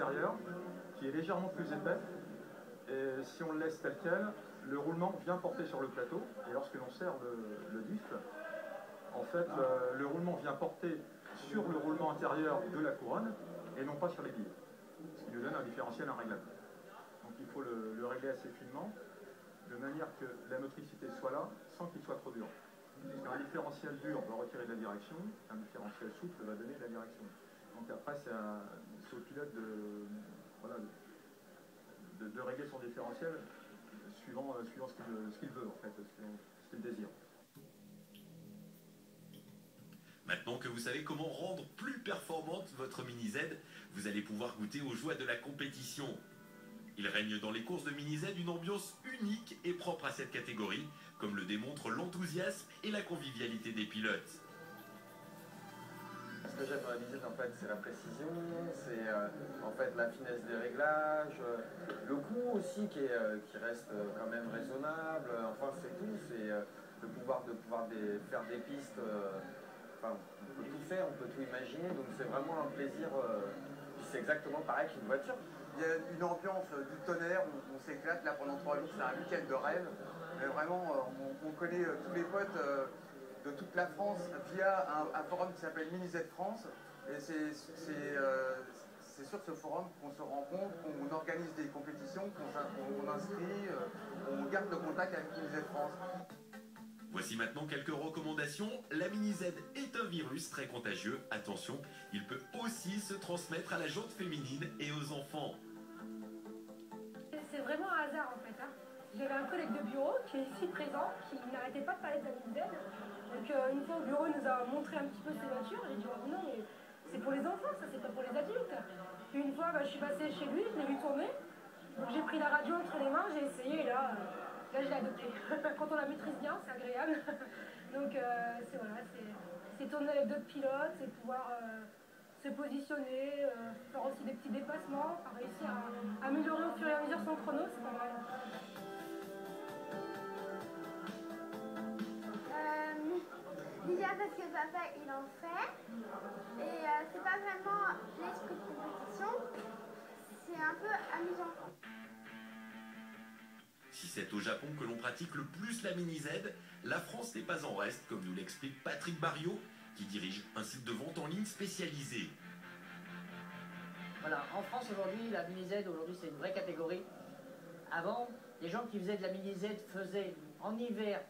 intérieur qui est légèrement plus épais. Et si on le laisse tel quel, le roulement vient porter sur le plateau. Et lorsque l'on serre le diff, en fait, le roulement vient porter sur le roulement intérieur de la couronne et non pas sur les billes. Ce qui nous donne un différentiel irréglable. Donc il faut le régler assez finement, de manière que la motricité soit là, sans qu'il soit trop dur. Parce qu'un différentiel dur va retirer de la direction, un différentiel souple va donner de la direction. Donc après, c'est au pilote de régler son différentiel suivant ce qu'il veut, en fait, ce qu'il désire. Maintenant que vous savez comment rendre plus performante votre Mini Z, vous allez pouvoir goûter aux joies de la compétition. Il règne dans les courses de Mini Z une ambiance unique et propre à cette catégorie, comme le démontre l'enthousiasme et la convivialité des pilotes. Ce que j'aime dans la Mini Z, en fait, c'est la précision, c'est en fait la finesse des réglages, le coût aussi qui reste quand même raisonnable. Enfin, c'est tout, c'est le pouvoir de faire des pistes. Enfin, on peut tout faire, on peut tout imaginer, donc c'est vraiment un plaisir. C'est exactement pareil qu'une voiture. Il y a une ambiance du tonnerre, on s'éclate là pendant 3 jours, c'est un week-end de rêve. Mais vraiment, on connaît tous les potes de toute la France via un forum qui s'appelle Mini Z France. Et c'est sur ce forum qu'on se rencontre, qu'on organise des compétitions, qu'on inscrit, on garde le contact avec Mini Z France. Voici maintenant quelques recommandations. La Mini Z est un virus très contagieux. Attention, il peut aussi se transmettre à la jante féminine et aux enfants. C'est vraiment un hasard en fait. J'avais un collègue de bureau qui est ici présent, qui n'arrêtait pas de parler de la Mini Z. Donc une fois au bureau, il nous a montré un petit peu ses voitures. J'ai dit oh, non mais c'est pour les enfants, ça c'est pas pour les adultes. Puis une fois, je suis passée chez lui, je l'ai vu tourner. Donc j'ai pris la radio entre les mains, j'ai essayé et là je l'ai adopté. Quand on la maîtrise bien, c'est agréable. Donc c'est tourner avec d'autres pilotes, c'est pouvoir se positionner, faire aussi des petits dépassements, réussir à améliorer au fur et à mesure son chrono, c'est pas mal. Déjà parce que papa il en fait, et c'est pas vraiment l'esprit de compétition, c'est un peu amusant. Si c'est au Japon que l'on pratique le plus la Mini Z, la France n'est pas en reste, comme nous l'explique Patrick Barriot, qui dirige un site de vente en ligne spécialisé. Voilà, en France aujourd'hui, la Mini Z, aujourd'hui c'est une vraie catégorie. Avant, les gens qui faisaient de la Mini Z faisaient en hiver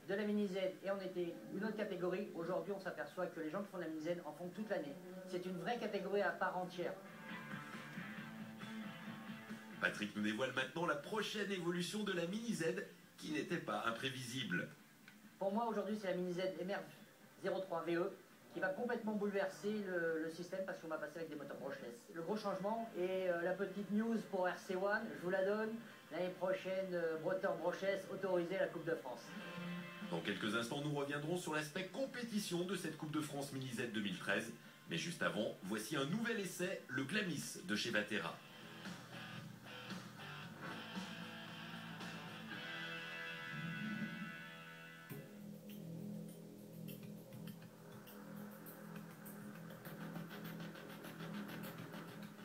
de la Mini Z et en été une autre catégorie. Aujourd'hui, on s'aperçoit que les gens qui font de la Mini Z en font toute l'année. C'est une vraie catégorie à part entière. Patrick nous dévoile maintenant la prochaine évolution de la Mini Z qui n'était pas imprévisible. Pour moi, aujourd'hui, c'est la Mini Z MR 03 VE qui va complètement bouleverser le système parce qu'on va passer avec des moteurs brushless. Le gros changement et la petite news pour RC1, je vous la donne. L'année prochaine, moteur brushless autorisé à la Coupe de France. Dans quelques instants, nous reviendrons sur l'aspect compétition de cette Coupe de France Mini Z 2013. Mais juste avant, voici un nouvel essai, le Glamis de chez Vatera.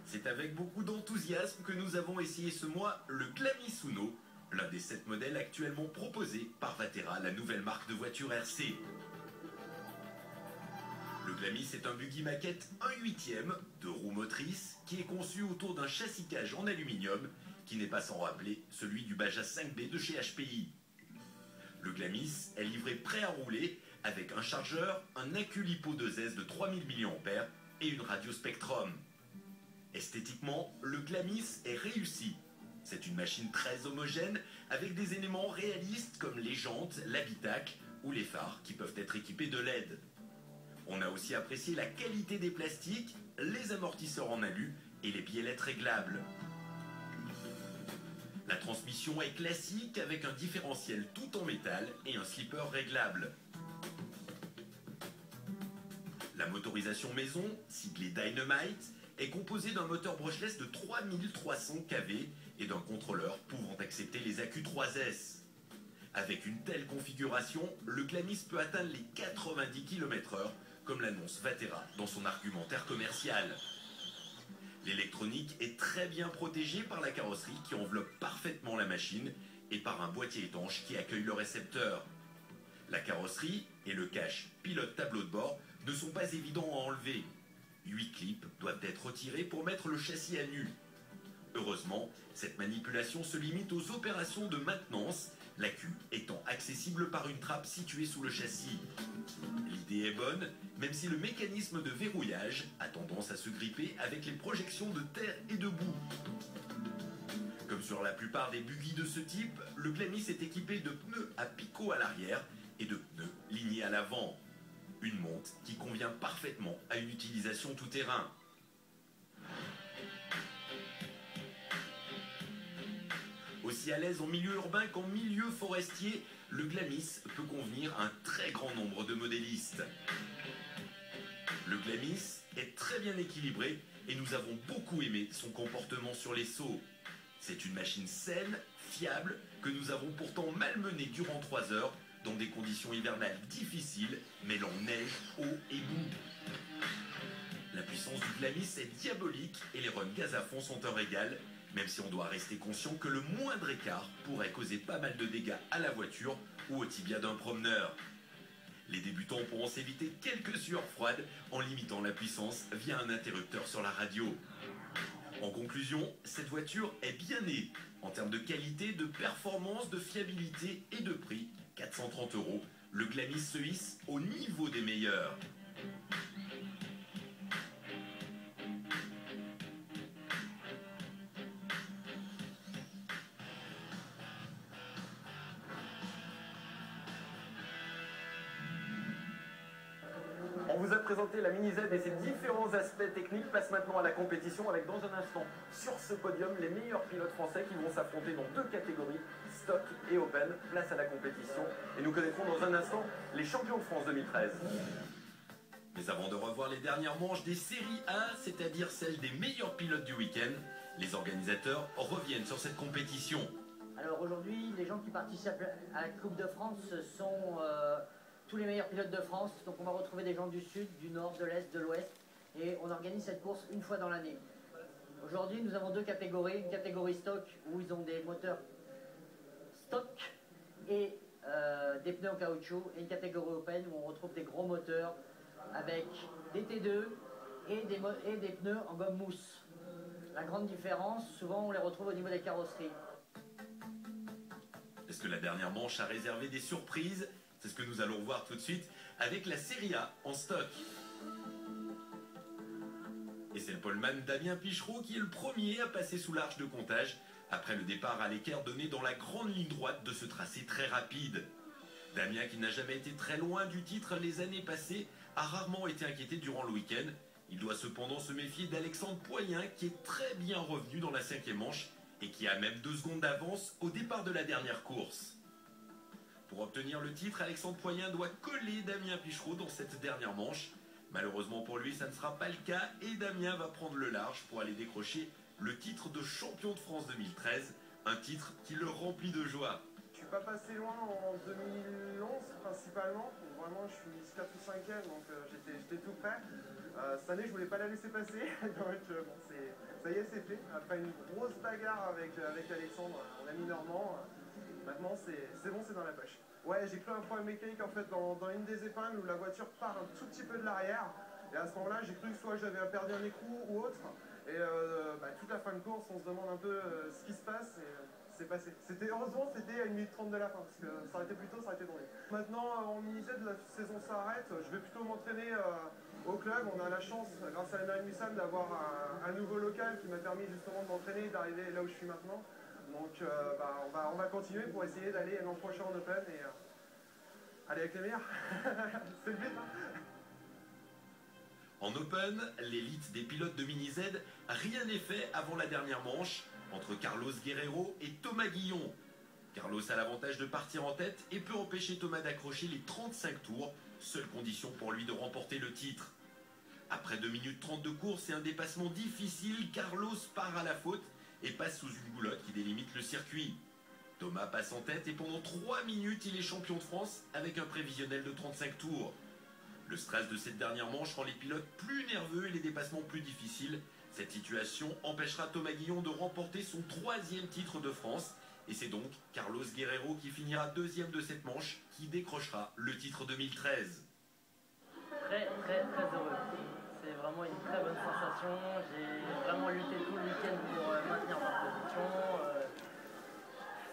C'est avec beaucoup d'enthousiasme que nous avons essayé ce mois le Glamis Uno, l'un des 7 modèles actuellement proposés par Vatera, la nouvelle marque de voiture RC. Le Glamis est un buggy maquette 1/8 de roues motrices qui est conçu autour d'un châssis cage en aluminium qui n'est pas sans rappeler celui du Baja 5B de chez HPI. Le Glamis est livré prêt à rouler avec un chargeur, un accu LiPo 2S de 3000 mAh et une radio Spectrum. Esthétiquement, le Glamis est réussi. C'est une machine très homogène avec des éléments réalistes comme les jantes, l'habitacle ou les phares qui peuvent être équipés de LED. On a aussi apprécié la qualité des plastiques, les amortisseurs en alu et les biellettes réglables. La transmission est classique avec un différentiel tout en métal et un slipper réglable. La motorisation maison, siglée Dynamite, est composée d'un moteur brushless de 3300 kV et d'un contrôleur pouvant accepter les accus 3S. Avec une telle configuration, le Glamis peut atteindre les 90 km/h, comme l'annonce Vatera dans son argumentaire commercial. L'électronique est très bien protégée par la carrosserie qui enveloppe parfaitement la machine et par un boîtier étanche qui accueille le récepteur. La carrosserie et le cache pilote tableau de bord ne sont pas évidents à enlever. 8 clips doivent être retirés pour mettre le châssis à nu. Heureusement, cette manipulation se limite aux opérations de maintenance, la queue étant accessible par une trappe située sous le châssis. L'idée est bonne, même si le mécanisme de verrouillage a tendance à se gripper avec les projections de terre et de boue. Comme sur la plupart des buggy de ce type, le Glamis est équipé de pneus à picot à l'arrière et de pneus lignés à l'avant. Une monte qui convient parfaitement à une utilisation tout-terrain. Aussi à l'aise en milieu urbain qu'en milieu forestier, le Glamis peut convenir à un très grand nombre de modélistes. Le Glamis est très bien équilibré et nous avons beaucoup aimé son comportement sur les sauts. C'est une machine saine, fiable, que nous avons pourtant malmenée durant 3 heures dans des conditions hivernales difficiles, mêlant neige, eau et boue. La puissance du Glamis est diabolique et les runs gaz à fond sont un régal, même si on doit rester conscient que le moindre écart pourrait causer pas mal de dégâts à la voiture ou au tibia d'un promeneur. Les débutants pourront s'éviter quelques sueurs froides en limitant la puissance via un interrupteur sur la radio. En conclusion, cette voiture est bien née en termes de qualité, de performance, de fiabilité et de prix. 430 €, le Glamis se hisse au niveau des meilleurs. On vous a présenté la Mini Z et ses différents aspects techniques. Passe maintenant à la compétition avec dans un instant sur ce podium les meilleurs pilotes français qui vont s'affronter dans 2 catégories, stock et open. Place à la compétition et nous connaîtrons dans un instant les champions de France 2013. Mais avant de revoir les dernières manches des séries A, c'est-à-dire celles des meilleurs pilotes du week-end, les organisateurs reviennent sur cette compétition. Alors aujourd'hui, les gens qui participent à la Coupe de France sont tous les meilleurs pilotes de France. Donc on va retrouver des gens du sud, du nord, de l'est, de l'ouest. Et on organise cette course une fois dans l'année. Aujourd'hui, nous avons 2 catégories. Une catégorie stock où ils ont des moteurs stock et des pneus en caoutchouc. Et une catégorie open où on retrouve des gros moteurs avec des T2 et des pneus en gomme mousse. La grande différence, souvent on les retrouve au niveau des carrosseries. Est-ce que la dernière manche a réservé des surprises? C'est ce que nous allons voir tout de suite avec la Série A en stock. Et c'est le poleman Damien Pichereau qui est le premier à passer sous l'arche de comptage après le départ à l'équerre donné dans la grande ligne droite de ce tracé très rapide. Damien, qui n'a jamais été très loin du titre les années passées, a rarement été inquiété durant le week-end. Il doit cependant se méfier d'Alexandre Poyen qui est très bien revenu dans la 5e manche et qui a même 2 secondes d'avance au départ de la dernière course. Pour obtenir le titre, Alexandre Poyen doit coller Damien Pichereau dans cette dernière manche. Malheureusement pour lui, ça ne sera pas le cas et Damien va prendre le large pour aller décrocher le titre de champion de France 2013, un titre qui le remplit de joie. Je suis pas passé loin en 2011 principalement, vraiment je suis 4 ou 5e donc j'étais tout prêt. Cette année je voulais pas la laisser passer, donc bon, ça y est c'est fait. Après une grosse bagarre avec Alexandre, en ami normand, maintenant c'est bon, c'est dans la poche. Ouais, j'ai cru un problème mécanique en fait dans une des épingles où la voiture part un tout petit peu de l'arrière. Et à ce moment-là, j'ai cru que soit j'avais perdu un écrou ou autre. Et toute la fin de course, on se demande un peu ce qui se passe. Et c'est passé. Heureusement, c'était à 1 minute 30 de la fin, parce que ça aurait été plus tôt, ça aurait été tombé. Maintenant, en Mini Z, la saison s'arrête. Je vais plutôt m'entraîner au club. On a la chance, grâce à la mairie de Mussam, d'avoir un nouveau local qui m'a permis justement de m'entraîner et d'arriver là où je suis maintenant. Donc on va continuer pour essayer d'aller l'an prochain en Open et aller avec les meilleurs. C'est le but, hein. En Open, l'élite des pilotes de Mini Z, rien n'est fait avant la dernière manche entre Carlos Guerrero et Thomas Guillon. Carlos a l'avantage de partir en tête et peut empêcher Thomas d'accrocher les 35 tours, seule condition pour lui de remporter le titre. Après 2 minutes 30 de course et un dépassement difficile, Carlos part à la faute et passe sous une goulotte qui délimite le circuit. Thomas passe en tête et pendant 3 minutes, il est champion de France avec un prévisionnel de 35 tours. Le stress de cette dernière manche rend les pilotes plus nerveux et les dépassements plus difficiles, Cette situation empêchera Thomas Guillon de remporter son 3e titre de France. Et c'est donc Carlos Guerrero qui finira 2e de cette manche, qui décrochera le titre 2013. Très heureux. C'est vraiment une très bonne sensation. J'ai vraiment lutté tout le week-end pour maintenir ma position.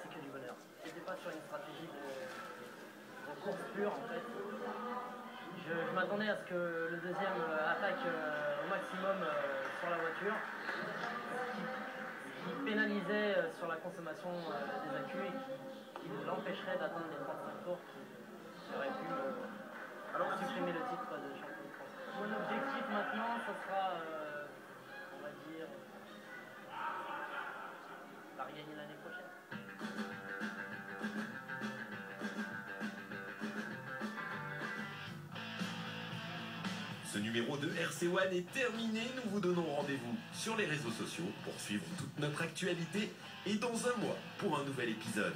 C'est que du bonheur. J'étais pas sur une stratégie de course pure en fait. Je m'attendais à ce que le deuxième attaque au maximum sur la voiture, ce qui pénalisait sur la consommation des accus et qui l'empêcherait d'atteindre les 35 tours qui auraient pu supprimer le titre de champion de France. Mon objectif maintenant, ce sera, on va dire, la regagner l'année prochaine. Ce numéro de RC1 est terminé. Nous vous donnons rendez-vous sur les réseaux sociaux pour suivre toute notre actualité et dans un mois pour un nouvel épisode.